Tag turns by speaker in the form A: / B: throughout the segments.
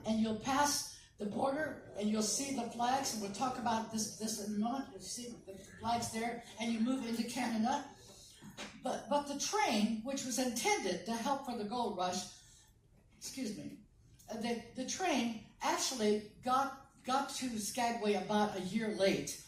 A: and you'll pass the border, and you'll see the flags, and we'll talk about this in a moment. You'll see the flags there, and you move into Canada. But the train, which was intended to help for the gold rush, the train actually got to Skagway about a year late.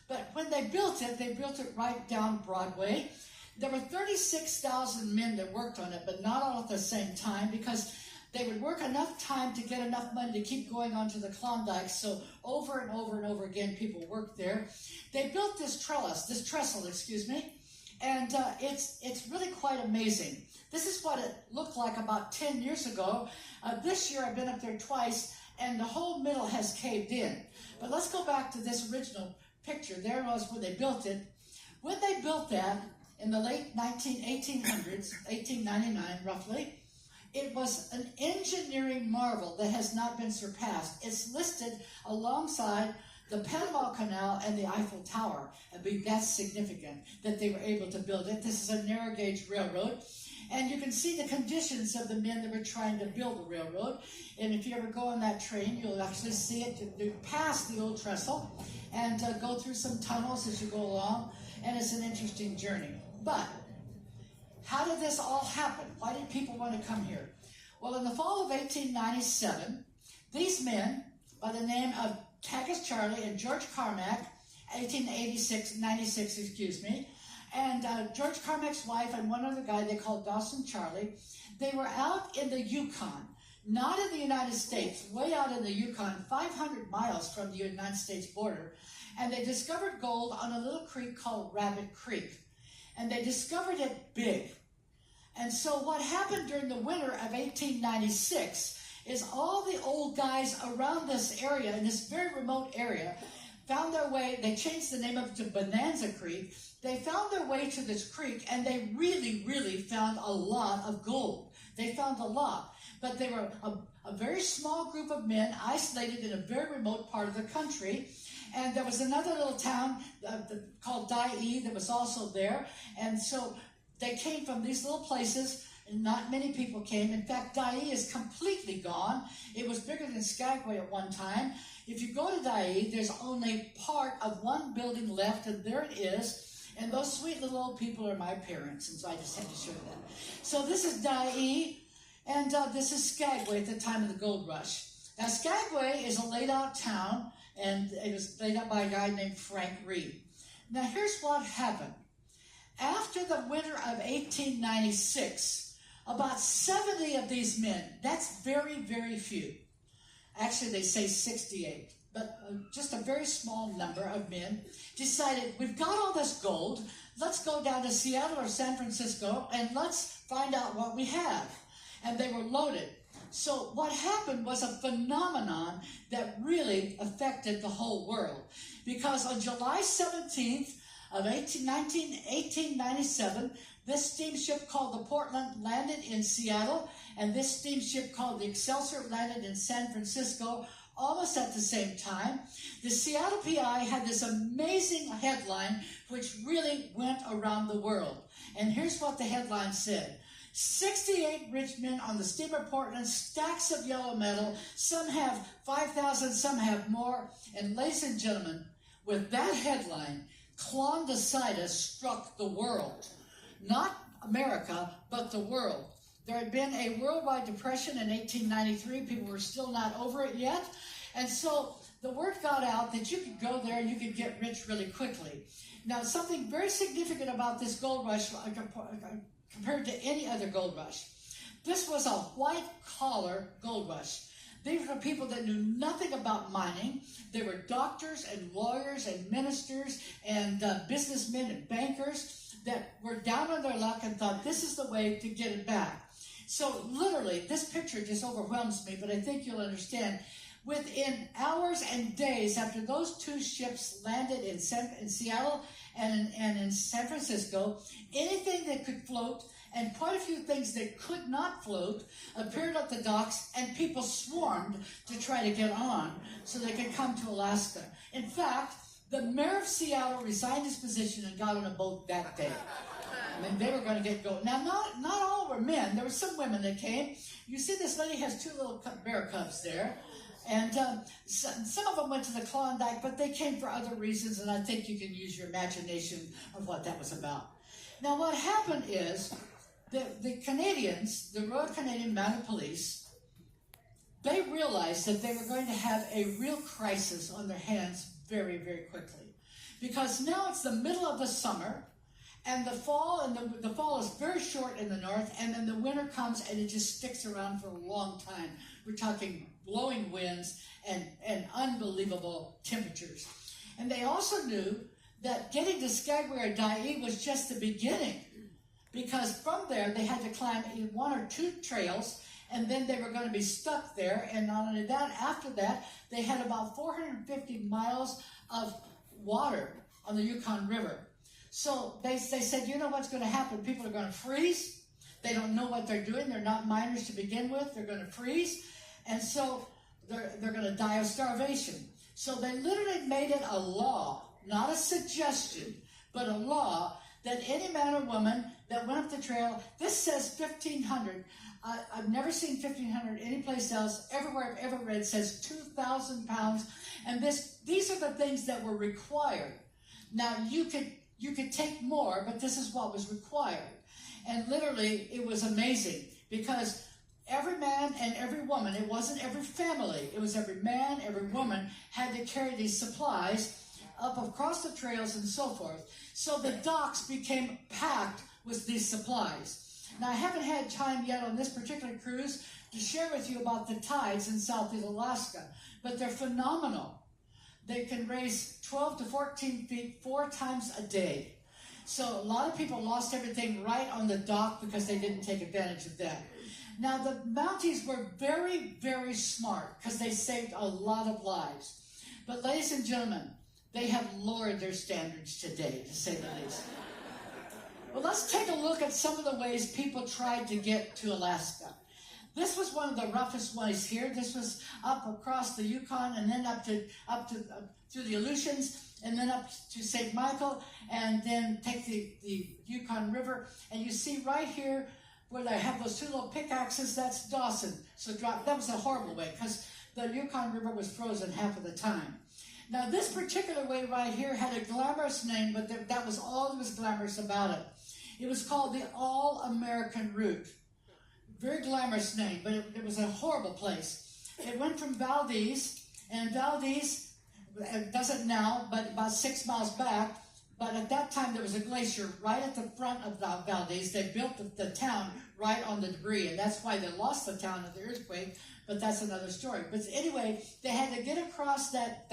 A: But when they built it right down Broadway. There were 36,000 men that worked on it, but not all at the same time, because they would work enough time to get enough money to keep going on to the Klondike. So over and over and over again, people worked there. They built this trestle, and it's really quite amazing. This is what it looked like about 10 years ago. This year I've been up there twice, and the whole middle has caved in. But let's go back to this original picture. There was where they built it. When they built that, in the late 1800s, 1899 roughly, it was an engineering marvel that has not been surpassed. It's listed alongside the Panama Canal and the Eiffel Tower. I mean, that's significant that they were able to build it. This is a narrow gauge railroad. And you can see the conditions of the men that were trying to build the railroad. And if you ever go on that train, you'll actually see it pass the old trestle and go through some tunnels as you go along. And it's an interesting journey. But how did this all happen? Why did people want to come here? Well, in the fall of 1897, these men, by the name of Tagus Charlie and George Carmack, 96, and George Carmack's wife and one other guy they called Dawson Charlie, they were out in the Yukon, not in the United States, way out in the Yukon, 500 miles from the United States border, and they discovered gold on a little creek called Rabbit Creek. And they discovered it big. And so what happened during the winter of 1896 is all the old guys around this area, in this very remote area, found their way. They changed the name of it to Bonanza Creek. They found their way to this creek, and they really, really found a lot of gold. They found a lot. But they were a very small group of men isolated in a very remote part of the country. And there was another little town called Dyea that was also there. And so they came from these little places, and not many people came. In fact, Dyea is completely gone. It was bigger than Skagway at one time. If you go to Dyea, there's only part of one building left, and there it is. And those sweet little old people are my parents, and so I just had to show that. So this is Dyea, and this is Skagway at the time of the gold rush. Now, Skagway is a laid-out town, and it was laid out by a guy named Frank Reed. Now, here's what happened. After the winter of 1896, about 70 of these men, that's very, very few. Actually, they say 68, but just a very small number of men decided, we've got all this gold, let's go down to Seattle or San Francisco, and let's find out what we have. And they were loaded. So what happened was a phenomenon that really affected the whole world. Because on July 17th of 1897, this steamship called the Portland landed in Seattle, and this steamship called the Excelsior landed in San Francisco almost at the same time. The Seattle PI had this amazing headline which really went around the world. And here's what the headline said. 68 rich men on the steamer Portland, stacks of yellow metal. Some have 5,000, some have more. And ladies and gentlemen, with that headline, Klondicitis struck the world. Not America, but the world. There had been a worldwide depression in 1893. People were still not over it yet. And so the word got out that you could go there and you could get rich really quickly. Now, something very significant about this gold rush compared to any other gold rush. This was a white-collar gold rush. These were people that knew nothing about mining. They were doctors and lawyers and ministers and businessmen and bankers that were down on their luck and thought this is the way to get it back. So literally, this picture just overwhelms me, but I think you'll understand. Within hours and days after those two ships landed in Seattle and in San Francisco, anything that could float and quite a few things that could not float appeared at the docks, and people swarmed to try to get on so they could come to Alaska. In fact, the mayor of Seattle resigned his position and got on a boat that day. I mean, they were going to get going. Now, not all were men. There were some women that came. You see this lady has two little bear cubs there. And some of them went to the Klondike, but they came for other reasons, and I think you can use your imagination of what that was about. Now, what happened is the Canadians, the Royal Canadian Mounted Police, they realized that they were going to have a real crisis on their hands very, very quickly. Because now it's the middle of the summer, and the fall, and the fall is very short in the north, and then the winter comes, and it just sticks around for a long time. We're talking blowing winds and unbelievable temperatures. And they also knew that getting to Skagway or Dyea was just the beginning, because from there they had to climb one or two trails, and then they were going to be stuck there. And not only that, after that, they had about 450 miles of water on the Yukon River. So they said, you know what's going to happen? People are going to freeze. They don't know what they're doing. They're not miners to begin with. They're going to freeze. And so they're going to die of starvation. So they literally made it a law, not a suggestion, but a law that any man or woman that went up the trail, this says 1,500. I've never seen 1,500 anyplace else. Everywhere I've ever read it says 2,000 pounds. And these are the things that were required. Now, you could take more, but this is what was required. And literally, it was amazing, because every man and every woman, it wasn't every family, it was every man, every woman had to carry these supplies up across the trails and so forth. So the docks became packed with these supplies. Now, I haven't had time yet on this particular cruise to share with you about the tides in Southeast Alaska, but they're phenomenal. They can raise 12 to 14 feet 4 times a day. So a lot of people lost everything right on the dock because they didn't take advantage of that. Now, the Mounties were very, very smart because they saved a lot of lives. But ladies and gentlemen, they have lowered their standards today, to say the least. Well, let's take a look at some of the ways people tried to get to Alaska. This was one of the roughest ways here. This was up across the Yukon, and then up through the Aleutians, and then up to St. Michael, and then take the Yukon River. And you see right here where they have those two little pickaxes, that's Dawson. So that was a horrible way, because the Yukon River was frozen half of the time. Now, this particular way right here had a glamorous name, but that was all that was glamorous about it. It was called the All-American Route. Very glamorous name, but it was a horrible place. It went from Valdez, and Valdez, it doesn't now, but about 6 miles back, but at that time there was a glacier right at the front of Valdez. They built the town right on the debris, and that's why they lost the town in the earthquake, but that's another story. But anyway, they had to get across that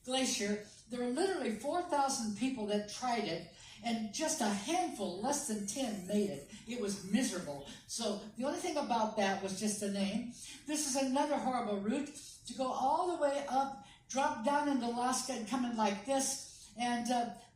A: glacier. There were literally 4,000 people that tried it, and just a handful, less than 10, made it. It was miserable. So the only thing about that was just the name. This is another horrible route, to go all the way up, drop down into Alaska, and come in like this. And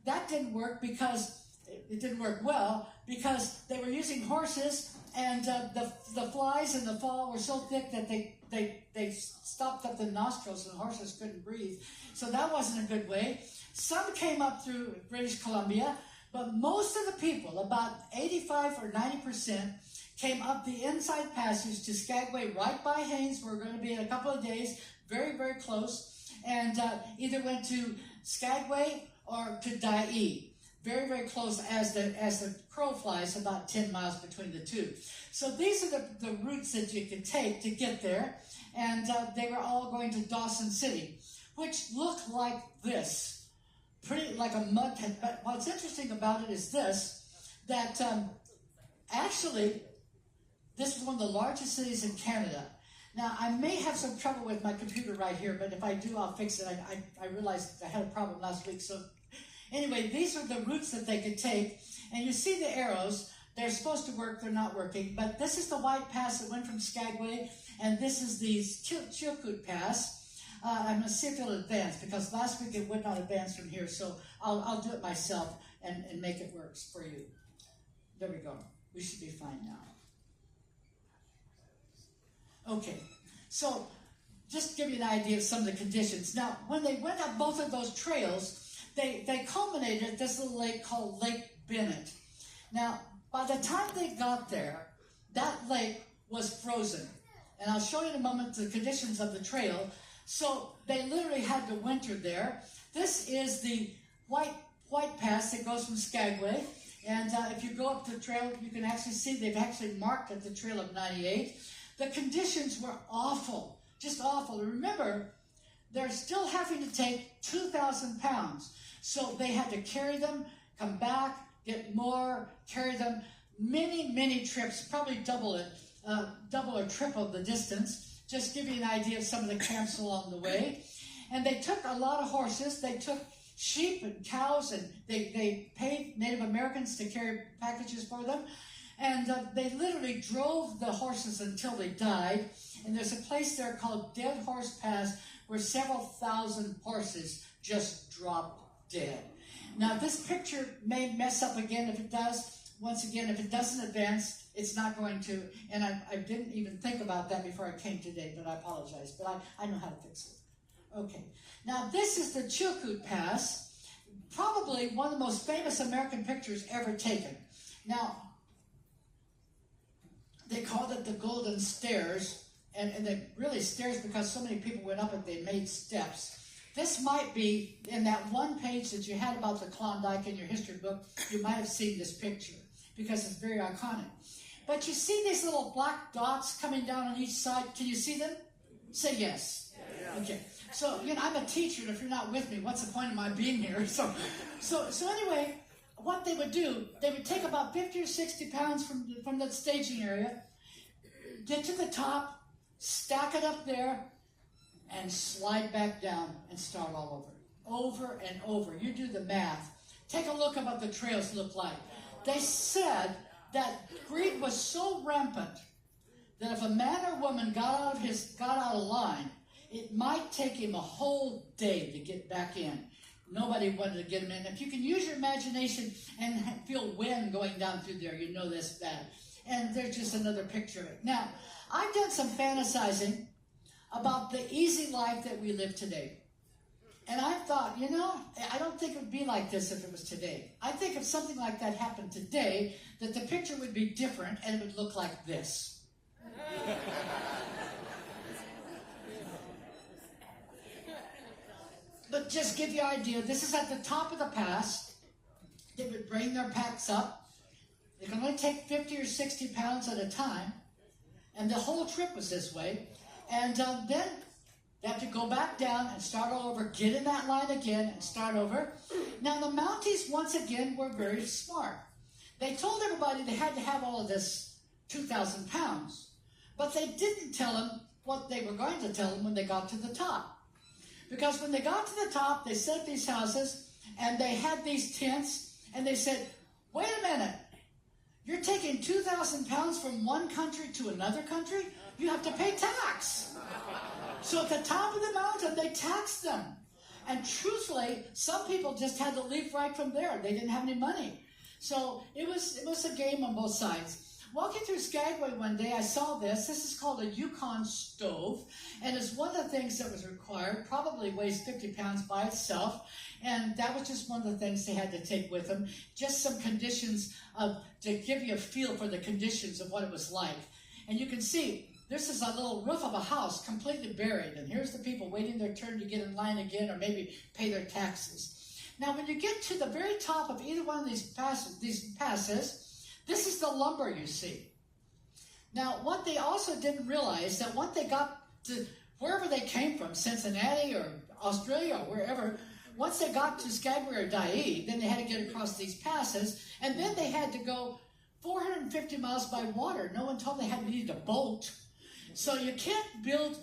A: that didn't work because it didn't work well, because they were using horses, and the flies in the fall were so thick that they stopped up the nostrils, and horses couldn't breathe. So that wasn't a good way. Some came up through British Columbia, but most of the people, about 85 or 90%, came up the Inside Passage to Skagway, right by Haines. We're going to be in a couple of days, very, very close, and either went to Skagway or to Dyea. Very, very close as the crow flies, about 10 miles between the two. So these are the routes that you could take to get there, and they were all going to Dawson City, which looked like this. Pretty like a mud pit. But what's interesting about it is this, that actually this is one of the largest cities in Canada. Now, I may have some trouble with my computer right here, but if I do, I'll fix it. I realized I had a problem last week. So anyway, these are the routes that they could take. And you see the arrows. They're supposed to work. They're not working. But this is the White Pass that went from Skagway, and this is the Chilkoot Pass. I'm going to see if it'll advance, because last week it would not advance from here, so I'll do it myself and make it work for you. There we go. We should be fine now. Okay, so just to give you an idea of some of the conditions. Now, when they went up both of those trails, they culminated at this little lake called Lake Bennett. Now, by the time they got there, that lake was frozen. And I'll show you in a moment the conditions of the trail. So they literally had to winter there. This is the White Pass that goes from Skagway. And if you go up the trail, you can actually see they've actually marked at the Trail of 98. The conditions were awful, just awful. Remember, they're still having to take 2,000 pounds. So they had to carry them, come back, get more, carry them, many trips, probably double or triple the distance. Just give you an idea of some of the camps along the way. And they took a lot of horses. They took sheep and cows, and they paid Native Americans to carry packages for them. And they literally drove the horses until they died. And there's a place there called Dead Horse Pass where several thousand horses just dropped dead. Now, this picture may mess up again if it does. Once again, if it doesn't advance, it's not going to. And I didn't even think about that before I came today, but I apologize. But I know how to fix it. Okay. Now, this is the Chilkoot Pass, probably one of the most famous American pictures ever taken. Now, they called it the Golden Stairs, and they really stairs because so many people went up it, they made steps. This might be, in that one page that you had about the Klondike in your history book, you might have seen this picture, because it's very iconic. But you see these little black dots coming down on each side. Can you see them? Say yes. Yeah. Okay. So, I'm a teacher, and if you're not with me, what's the point of my being here? So anyway, what they would do, they would take about 50 or 60 pounds from that staging area, get to the top, stack it up there, and slide back down and start all over and over. You do the math. Take a look at what the trails look like. They said that greed was so rampant that if a man or woman got out of line, it might take him a whole day to get back in. Nobody wanted to get him in. If you can use your imagination and feel wind going down through there, you know this bad. And there's just another picture of it. Now, I've done some fantasizing about the easy life that we live today. And I thought, I don't think it would be like this if it was today. I think if something like that happened today, that the picture would be different and it would look like this. But just give you an idea, this is at the top of the pass. They would bring their packs up. They can only take 50 or 60 pounds at a time. And the whole trip was this way. And then they have to go back down and start all over, get in that line again and start over. Now, the Mounties, once again, were very smart. They told everybody they had to have all of this 2,000 pounds. But they didn't tell them what they were going to tell them when they got to the top. Because when they got to the top, they set up these houses, and they had these tents, and they said, wait a minute, you're taking 2,000 pounds from one country to another country? You have to pay tax. So at the top of the mountain, they taxed them. And truthfully, some people just had to leave right from there. They didn't have any money. So it was a game on both sides. Walking through Skagway one day, I saw this. This is called a Yukon stove, and it's one of the things that was required. Probably weighs 50 pounds by itself, and that was just one of the things they had to take with them. Just some conditions to give you a feel for the conditions of what it was like. And you can see, this is a little roof of a house completely buried, and here's the people waiting their turn to get in line again or maybe pay their taxes. Now, when you get to the very top of either one of these passes, this is the lumber you see. Now, what they also didn't realize, that once they got to wherever they came from, Cincinnati or Australia or wherever, once they got to Skagway or Dyea, then they had to get across these passes, and then they had to go 450 miles by water. No one told them they had to need a boat. So you can't build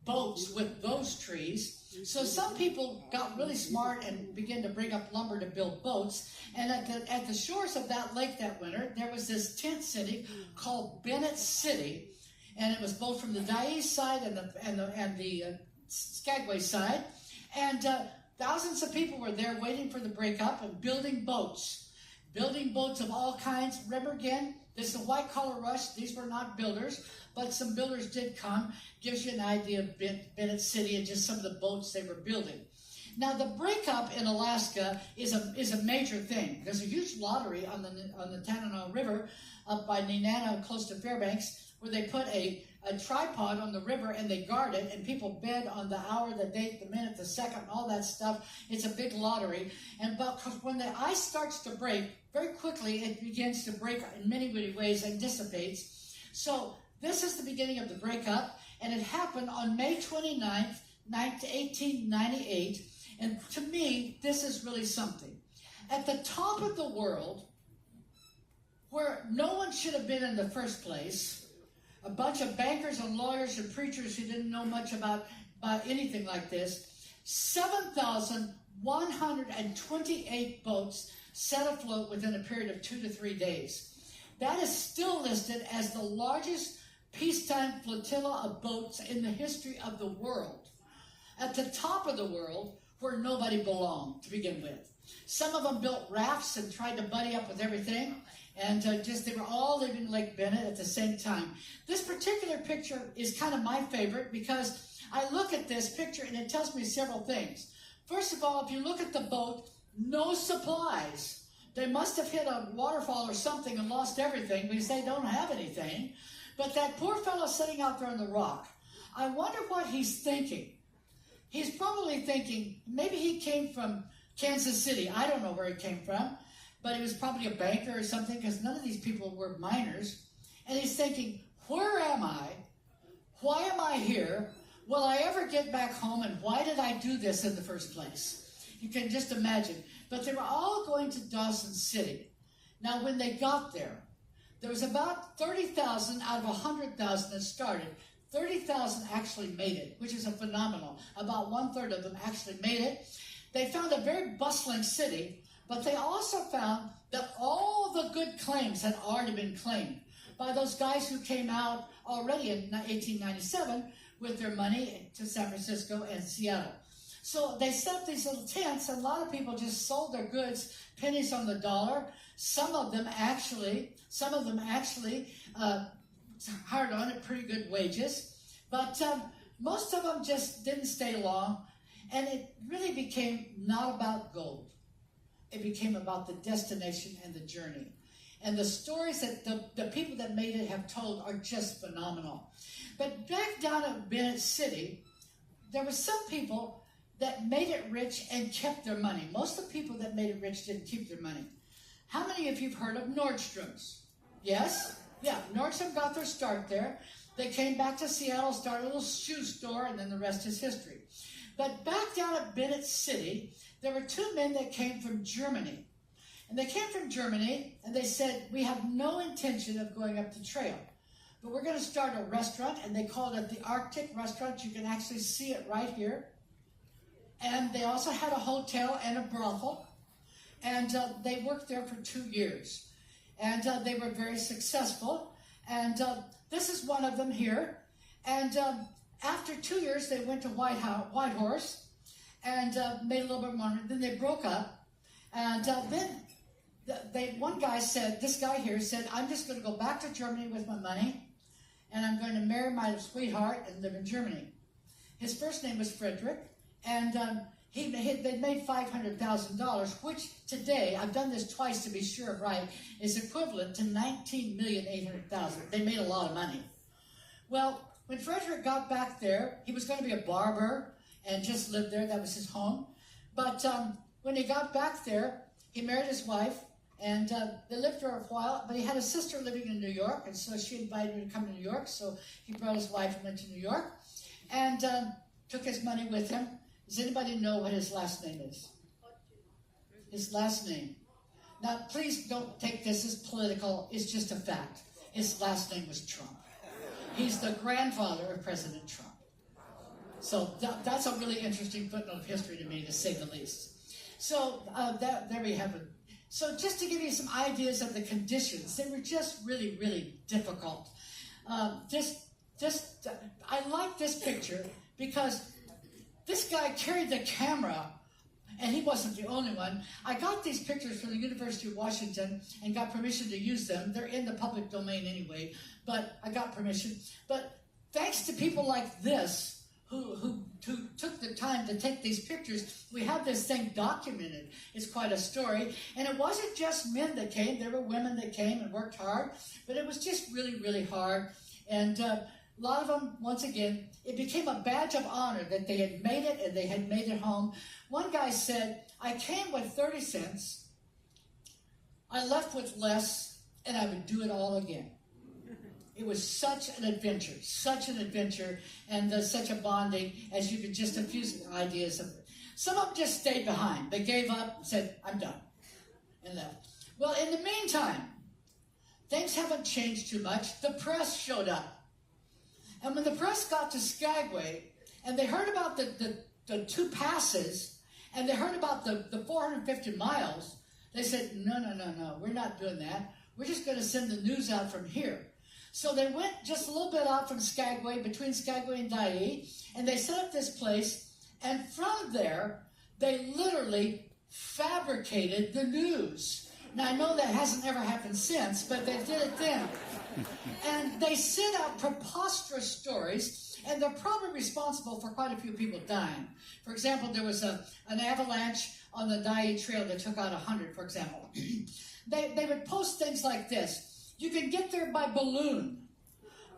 A: boats with those trees. So some people got really smart and began to bring up lumber to build boats. And at the shores of that lake that winter, there was this tent city called Bennett City, and it was both from the Dyea side and the Skagway side. And thousands of people were there waiting for the breakup and building boats of all kinds. Remember again, this is the white-collar rush. These were not builders, but some builders did come. Gives you an idea of Bennett City and just some of the boats they were building. Now, the breakup in Alaska is a major thing. There's a huge lottery on the Tanana River up by Nenana, close to Fairbanks, where they put a tripod on the river and they guard it, and people bid on the hour, the date, the minute, the second, all that stuff. It's a big lottery. But when the ice starts to break, very quickly it begins to break in many, many ways and dissipates. So this is the beginning of the breakup, and it happened on May 29th, 1898. And to me, this is really something. At the top of the world, where no one should have been in the first place, a bunch of bankers and lawyers and preachers who didn't know much about anything like this, 7,128 boats set afloat within a period of 2 to 3 days. That is still listed as the largest peacetime flotilla of boats in the history of the world. At the top of the world, where nobody belonged to begin with. Some of them built rafts and tried to buddy up with everything, and they were all living in Lake Bennett at the same time. This particular picture is kind of my favorite because I look at this picture and it tells me several things. First of all, if you look at the boat, no supplies. They must have hit a waterfall or something and lost everything because they don't have anything. But that poor fellow sitting out there on the rock, I wonder what he's thinking. He's probably thinking, maybe he came from Kansas City. I don't know where he came from, but he was probably a banker or something because none of these people were miners. And he's thinking, where am I? Why am I here? Will I ever get back home? And why did I do this in the first place? You can just imagine. But they were all going to Dawson City. Now, when they got there was about 30,000 out of 100,000 that started. 30,000 actually made it, which is a phenomenal. About 1/3 of them actually made it. They found a very bustling city, but they also found that all the good claims had already been claimed by those guys who came out already in 1897 with their money to San Francisco and Seattle. So they set up these little tents, and a lot of people just sold their goods, pennies on the dollar. Some of them actually hired on at pretty good wages, but most of them just didn't stay long, and it really became not about gold. It became about the destination and the journey. And the stories that the people that made it have told are just phenomenal. But back down at Bennett City, there were some people that made it rich and kept their money. Most of the people that made it rich didn't keep their money. How many of you have heard of Nordstrom's? Yes? Yeah, Nordstrom got their start there. They came back to Seattle, started a little shoe store, and then the rest is history. But back down at Bennett City, there were two men that came from Germany. And they came from Germany, and they said, we have no intention of going up the trail, but we're going to start a restaurant, and they called it the Arctic Restaurant. You can actually see it right here. And they also had a hotel and a brothel, and they worked there for 2 years. And they were very successful. And this is one of them here. And after 2 years, they went to Whitehorse and made a little bit more. Then they broke up. And then one guy said, this guy here said, I'm just going to go back to Germany with my money, and I'm going to marry my sweetheart and live in Germany. His first name was Frederick, and they made $500,000, which today, I've done this twice to be sure of right, is equivalent to $19,800,000. They made a lot of money. Well, when Frederick got back there, he was going to be a barber and just lived there. That was his home. But when he got back there, he married his wife, and they lived for a while, but he had a sister living in New York, and so she invited him to come to New York, so he brought his wife and went to New York, and took his money with him. Does anybody know what his last name is? His last name. Now, please don't take this as political. It's just a fact. His last name was Trump. He's the grandfather of President Trump. So that's a really interesting footnote of history to me, to say the least. So there we have it. So just to give you some ideas of the conditions, they were just really, really difficult. I like this picture because this guy carried the camera, and he wasn't the only one. I got these pictures from the University of Washington and got permission to use them. They're in the public domain anyway, but I got permission. But thanks to people like this, who took the time to take these pictures. We have this thing documented. It's quite a story. And it wasn't just men that came. There were women that came and worked hard. But it was just really, really hard. And a lot of them, once again, it became a badge of honor that they had made it and they had made it home. One guy said, I came with 30 cents. I left with less, and I would do it all again. It was such an adventure, and such a bonding, as you could just a few ideas of it. Some of them just stayed behind. They gave up and said, I'm done, and left. Well, in the meantime, things haven't changed too much. The press showed up. And when the press got to Skagway, and they heard about the 2 passes, and they heard about the 450 miles, they said, no, we're not doing that. We're just going to send the news out from here. So they went just a little bit out from Skagway, between Skagway and Dyea, and they set up this place, and from there, they literally fabricated the news. Now, I know that hasn't ever happened since, but they did it then. And they sent out preposterous stories, and they're probably responsible for quite a few people dying. For example, there was an avalanche on the Dyea Trail that took out 100, for example. They would post things like this. You can get there by balloon.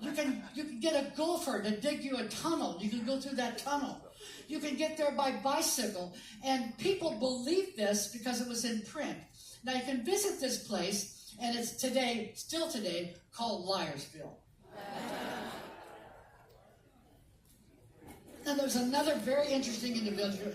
A: You can get a gopher to dig you a tunnel. You can go through that tunnel. You can get there by bicycle. And people believed this because it was in print. Now, you can visit this place, and it's still today, called Liarsville. Now, there's another very interesting individual.